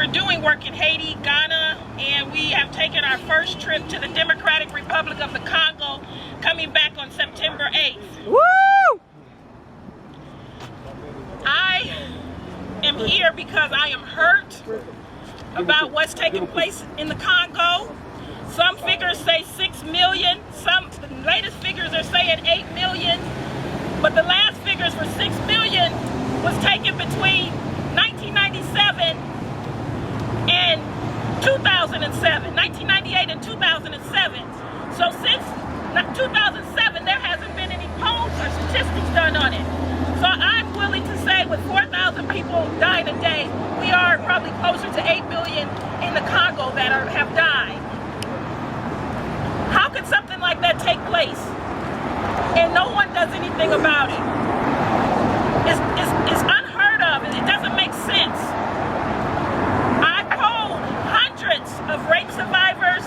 we're doing work in Haiti, Ghana, and we have taken our first trip to the Democratic Republic of the Congo, coming back on September 8th. Woo! I am here because I am hurt about what's taking place in the Congo. Some figures say 6 million, the latest figures are saying 8 million, but the last figures for 6 million was taken between 1997 and 2007, 1998 and 2007. So since 2007, there hasn't been any polls or statistics done on it. So I'm willing to say with 4,000 people dying a day, we are probably closer to 8 million in the Congo that have died. How could something like that take place and no one does anything about it? It's unheard of. It doesn't make sense. I polled hundreds of rape survivors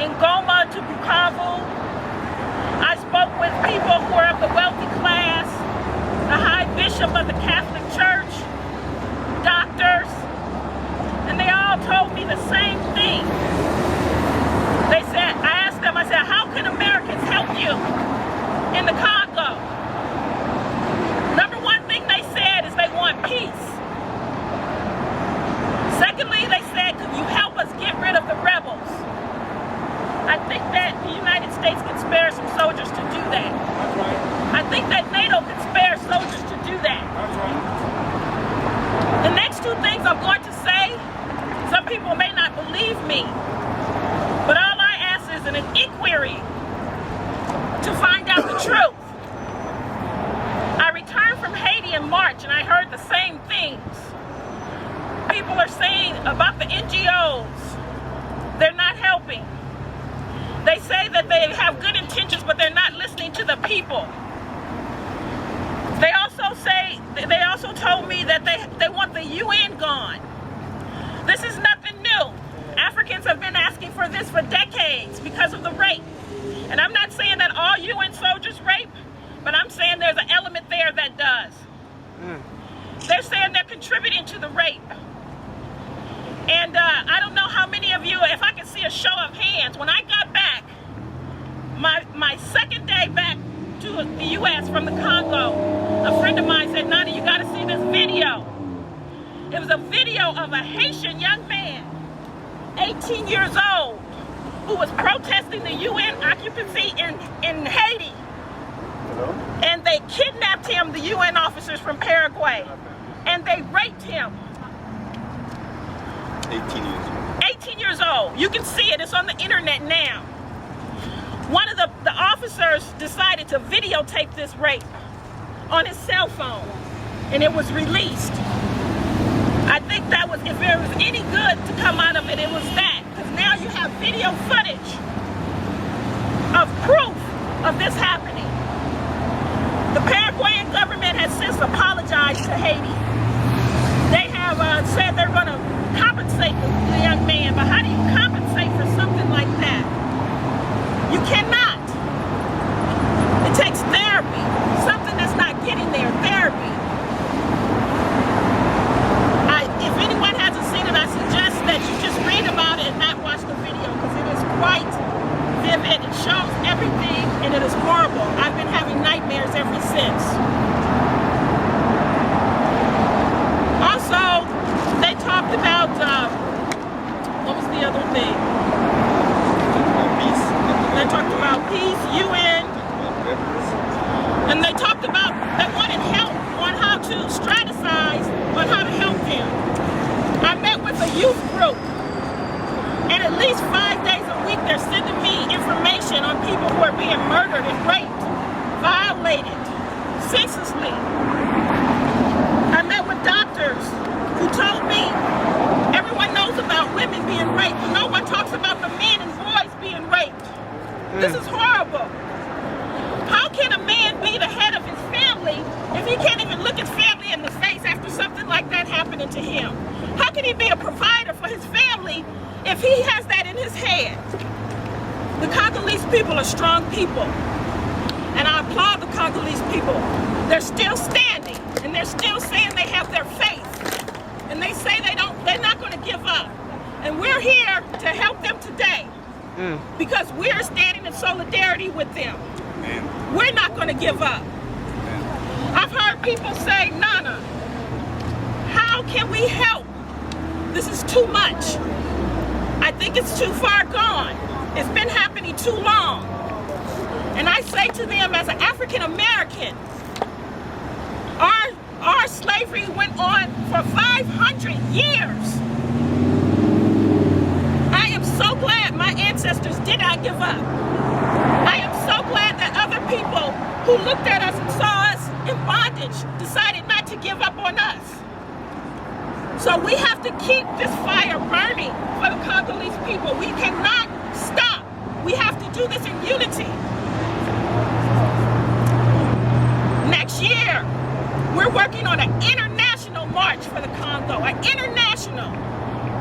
in Goma to Bukavu. I spoke with people who are of the wealthy class, the High Bishop of the Catholic Church, doctors, and they all told me the same thing. They said, I asked them, I said, how can Americans help you in the Congo? Number one thing they said is they want peace. Secondly, they said, could you help us get rid of the rebels? I think that the United States can spare some soldiers to do that. That's right. I think that NATO can spare soldiers to do that. That's right. The next two things I'm going to say, some people may not believe me, but all I ask is an inquiry to find out the truth. I returned from Haiti in March and I heard the same things. People are saying about the NGOs, they're not helping. They say that they have good intentions, but they're not listening to the people. They also told me that they want the UN gone. This is nothing new. Africans have been asking for this for decades because of the rape. And I'm not saying that all UN soldiers rape, but I'm saying there's an element there that does. They're saying they're contributing to the rape. And I don't know how many of you, if I can see a show of hands, when I got back, my second day back to the U.S. from the Congo, a friend of mine said, Nana, you gotta see this video. It was a video of a Haitian young man, 18 years old, who was protesting the UN occupancy in Haiti. Hello? And they kidnapped him, the UN officers from Paraguay, and they raped him. 18 years old. 18 years old. You can see it. It's on the internet now. One of the officers decided to videotape this rape on his cell phone, and it was released. I think that was, if there was any good to come out of it, it was that. Because now you have video footage of proof of this happening. The Paraguayan government has since apologized to Haiti. They have said they're going to compensate the young man, but how do you compensate for something like that? You cannot. It takes therapy, something that's not getting there, therapy. If anyone hasn't seen it, I suggest that you just read about it and not watch the video, because it is quite vivid. It shows everything, and it is horrible. I've been having nightmares ever since. Also, they talked about, what was the other thing? Peace. They talked about peace, UN, and they talked about, they wanted help on how to strategize on how to help them. I met with a youth group, and at least 5 days a week they're sending me information on people who are being murdered and raped, violated, senselessly. I met with doctors who told me everyone knows about women being raped, but no one talks about the men and boys being raped. This is horrible. How can a man be the head of his family if he can't even look his family in the face after something like that happening to him? How can he be a provider for his family if he has that in his head? The Congolese people are strong people, and I applaud the Congolese people. They're still standing, and they're still saying they have their faith, and they say they're not going to give up. we're here to help them today because we're standing in solidarity with them. Amen. We're not going to give up. Amen. I've heard people say, Nana, how can we help? This is too much. I think it's too far gone. It's been happening too long. And I say to them as an African American, our slavery went on for 500 years. I am so glad my ancestors did not give up. I am so glad that other people who looked at us and saw us in bondage decided not to give up on us. So we have to keep this fire burning for the Congolese people. We cannot stop. We have to do this in unity. Next year, we're working on an international march for the Congo, an international.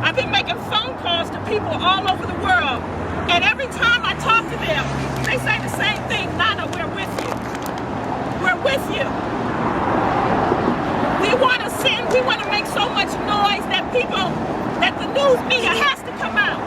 I've been making phone calls to people all over the world, and every time I talk to them, they say the same thing, Nana, we're with you. We're with you. We want to make so much noise that the news media has to come out.